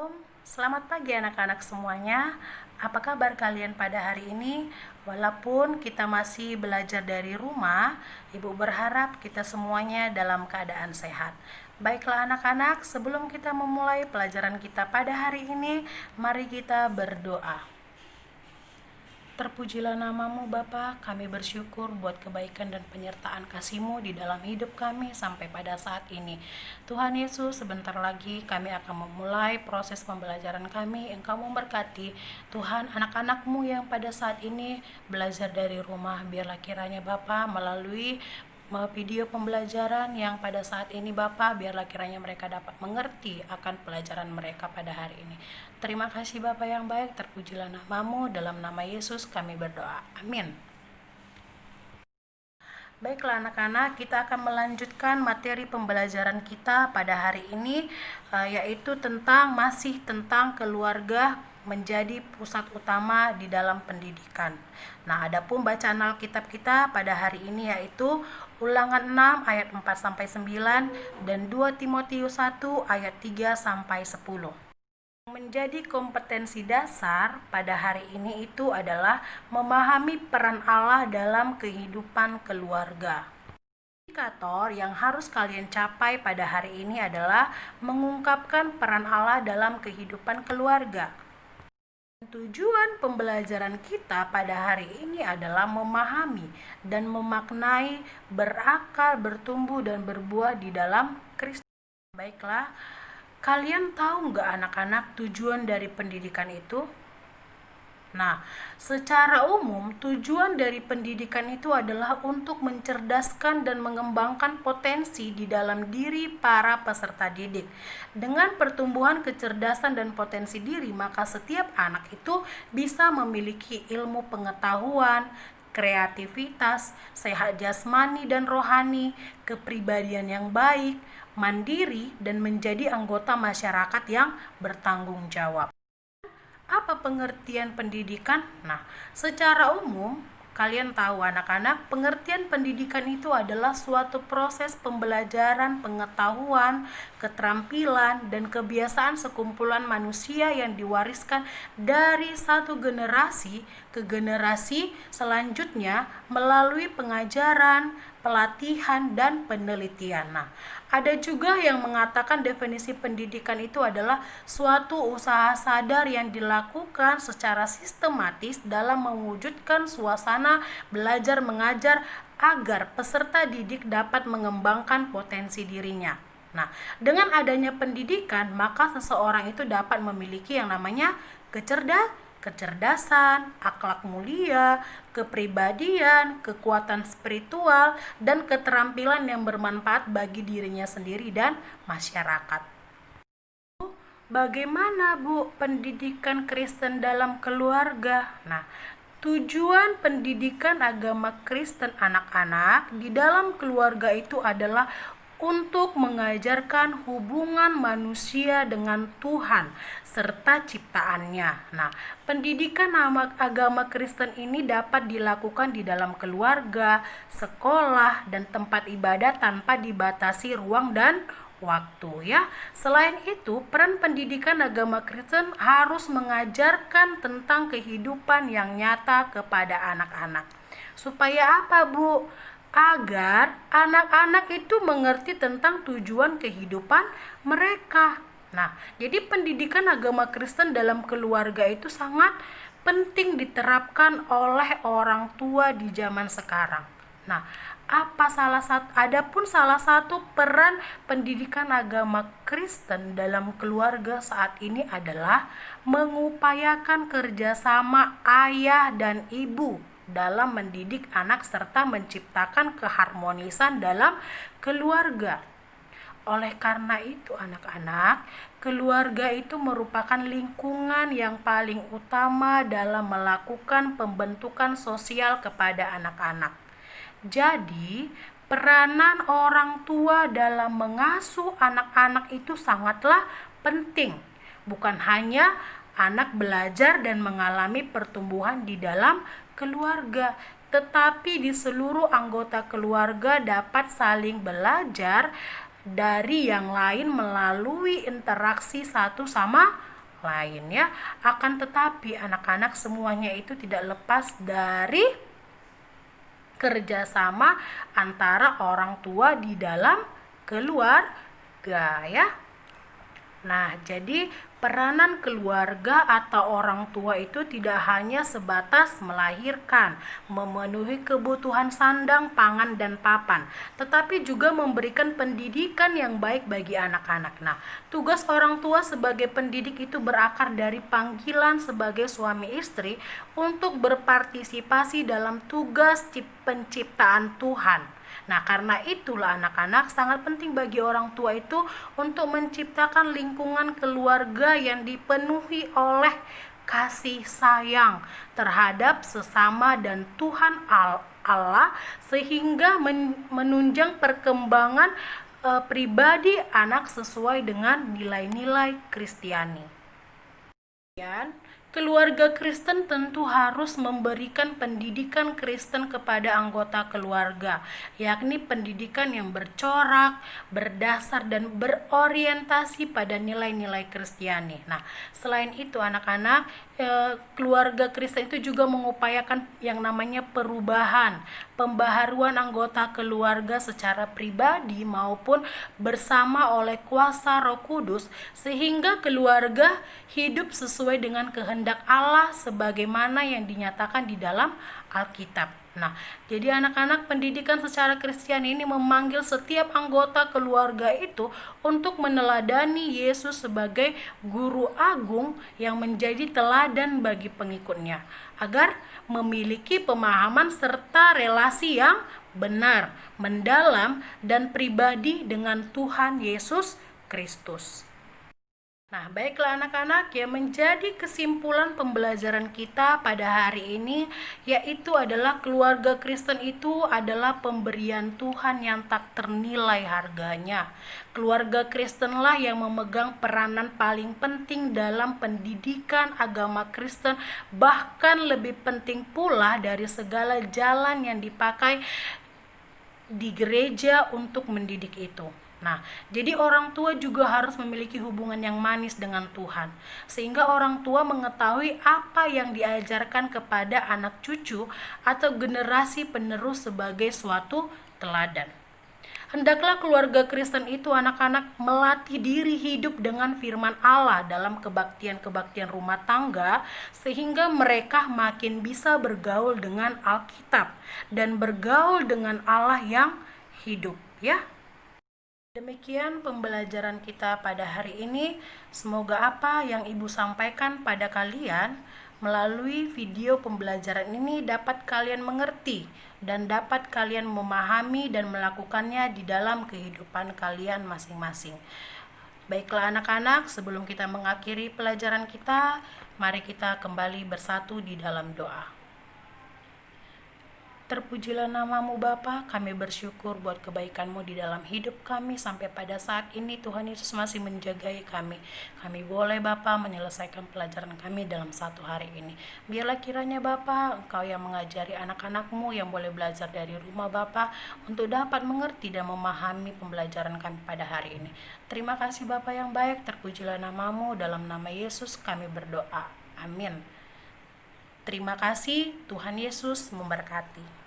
Shalom, selamat pagi anak-anak semuanya. Apa kabar kalian pada hari ini? Walaupun kita masih belajar dari rumah, Ibu berharap kita semuanya dalam keadaan sehat. Baiklah anak-anak, sebelum kita memulai pelajaran kita pada hari ini, mari kita berdoa. Terpujilah namamu Bapa, kami bersyukur buat kebaikan dan penyertaan kasih-Mu di dalam hidup kami sampai pada saat ini. Tuhan Yesus, sebentar lagi kami akan memulai proses pembelajaran kami. Engkau memberkati Tuhan anak-anak-Mu yang pada saat ini belajar dari rumah. Biarlah kiranya Bapa melalui video pembelajaran yang pada saat ini Bapak, biarlah kiranya mereka dapat mengerti akan pelajaran mereka pada hari ini. Terima kasih Bapak yang baik, terpujilah namamu, dalam nama Yesus kami berdoa, amin. Baiklah anak-anak, kita akan melanjutkan materi pembelajaran kita pada hari ini, yaitu masih tentang keluarga menjadi pusat utama di dalam pendidikan. Nah, adapun bacaan Alkitab kita pada hari ini yaitu Ulangan 6 ayat 4-9 dan 2 Timotius 1 ayat 3-10. Menjadi kompetensi dasar pada hari ini itu adalah memahami peran Allah dalam kehidupan keluarga. Indikator yang harus kalian capai pada hari ini adalah mengungkapkan peran Allah dalam kehidupan keluarga. Tujuan pembelajaran kita pada hari ini adalah memahami dan memaknai, berakar, bertumbuh, dan berbuah di dalam Kristus. Baiklah, kalian tahu nggak anak-anak tujuan dari pendidikan itu? Nah, secara umum tujuan dari pendidikan itu adalah untuk mencerdaskan dan mengembangkan potensi di dalam diri para peserta didik. Dengan pertumbuhan kecerdasan dan potensi diri, maka setiap anak itu bisa memiliki ilmu pengetahuan, kreativitas, sehat jasmani dan rohani, kepribadian yang baik, mandiri, dan menjadi anggota masyarakat yang bertanggung jawab. Apa pengertian pendidikan? Nah, secara umum, kalian tahu anak-anak, pengertian pendidikan itu adalah suatu proses pembelajaran, pengetahuan, keterampilan, dan kebiasaan sekumpulan manusia yang diwariskan dari satu generasi ke generasi selanjutnya melalui pengajaran, pelatihan, dan penelitian. Nah, ada juga yang mengatakan definisi pendidikan itu adalah suatu usaha sadar yang dilakukan secara sistematis dalam mewujudkan suasana belajar mengajar agar peserta didik dapat mengembangkan potensi dirinya. Nah, dengan adanya pendidikan, maka seseorang itu dapat memiliki yang namanya kecerdasan, akhlak mulia, kepribadian, kekuatan spiritual, dan keterampilan yang bermanfaat bagi dirinya sendiri dan masyarakat. Bagaimana Bu pendidikan Kristen dalam keluarga? Nah, tujuan pendidikan agama Kristen anak-anak di dalam keluarga itu adalah untuk mengajarkan hubungan manusia dengan Tuhan serta ciptaannya. Nah, pendidikan agama Kristen ini dapat dilakukan di dalam keluarga, sekolah, dan tempat ibadah tanpa dibatasi ruang dan waktu ya. Selain itu, peran pendidikan agama Kristen harus mengajarkan tentang kehidupan yang nyata kepada anak-anak. Supaya apa, Bu? Agar anak-anak itu mengerti tentang tujuan kehidupan mereka. Nah, jadi pendidikan agama Kristen dalam keluarga itu sangat penting diterapkan oleh orang tua di zaman sekarang. Nah, adapun salah satu peran pendidikan agama Kristen dalam keluarga saat ini adalah mengupayakan kerjasama ayah dan ibu dalam mendidik anak serta menciptakan keharmonisan dalam keluarga. Oleh karena itu anak-anak, keluarga itu merupakan lingkungan yang paling utama dalam melakukan pembentukan sosial kepada anak-anak. Jadi, peranan orang tua dalam mengasuh anak-anak itu sangatlah penting. Bukan hanya anak belajar dan mengalami pertumbuhan di dalam keluarga, tetapi di seluruh anggota keluarga dapat saling belajar dari yang lain melalui interaksi satu sama lain ya. Akan tetapi anak-anak semuanya itu tidak lepas dari kerjasama antara orang tua di dalam keluarga ya. Nah, jadi peranan keluarga atau orang tua itu tidak hanya sebatas melahirkan, memenuhi kebutuhan sandang, pangan, dan papan, tetapi juga memberikan pendidikan yang baik bagi anak-anak. Nah, tugas orang tua sebagai pendidik itu berakar dari panggilan sebagai suami istri untuk berpartisipasi dalam tugas penciptaan Tuhan. Nah, karena itulah anak-anak sangat penting bagi orang tua itu untuk menciptakan lingkungan keluarga yang dipenuhi oleh kasih sayang terhadap sesama dan Tuhan Allah sehingga menunjang perkembangan pribadi anak sesuai dengan nilai-nilai Kristiani. Keluarga Kristen tentu harus memberikan pendidikan Kristen kepada anggota keluarga, yakni pendidikan yang bercorak, berdasar, dan berorientasi pada nilai-nilai Kristiani. Nah, selain itu anak-anak, keluarga Kristen itu juga mengupayakan yang namanya perubahan, pembaharuan anggota keluarga secara pribadi maupun bersama oleh kuasa Roh Kudus, sehingga keluarga hidup sesuai dengan kehendak Allah sebagaimana yang dinyatakan di dalam Alkitab. Nah, jadi anak-anak, pendidikan secara Kristen ini memanggil setiap anggota keluarga itu untuk meneladani Yesus sebagai guru agung yang menjadi teladan bagi pengikutnya, agar memiliki pemahaman serta relasi yang benar, mendalam, dan pribadi dengan Tuhan Yesus Kristus. Nah, baiklah anak-anak, yang menjadi kesimpulan pembelajaran kita pada hari ini yaitu adalah keluarga Kristen itu adalah pemberian Tuhan yang tak ternilai harganya. Keluarga Kristenlah yang memegang peranan paling penting dalam pendidikan agama Kristen, bahkan lebih penting pula dari segala jalan yang dipakai di gereja untuk mendidik itu. Nah, jadi orang tua juga harus memiliki hubungan yang manis dengan Tuhan, sehingga orang tua mengetahui apa yang diajarkan kepada anak cucu atau generasi penerus sebagai suatu teladan. Hendaklah keluarga Kristen itu anak-anak melatih diri hidup dengan firman Allah dalam kebaktian-kebaktian rumah tangga, sehingga mereka makin bisa bergaul dengan Alkitab dan bergaul dengan Allah yang hidup ya. Demikian pembelajaran kita pada hari ini. Semoga apa yang Ibu sampaikan pada kalian melalui video pembelajaran ini dapat kalian mengerti dan dapat kalian memahami dan melakukannya di dalam kehidupan kalian masing-masing. Baiklah anak-anak, sebelum kita mengakhiri pelajaran kita, mari kita kembali bersatu di dalam doa. Terpujilah namamu Bapa, kami bersyukur buat kebaikan-Mu di dalam hidup kami sampai pada saat ini. Tuhan Yesus masih menjagai kami. Kami boleh Bapa menyelesaikan pelajaran kami dalam satu hari ini. Biarlah kiranya Bapa, Engkau yang mengajari anak-anak-Mu yang boleh belajar dari rumah Bapa untuk dapat mengerti dan memahami pembelajaran kami pada hari ini. Terima kasih Bapa yang baik, terpujilah namamu, dalam nama Yesus kami berdoa. Amin. Terima kasih, Tuhan Yesus memberkati.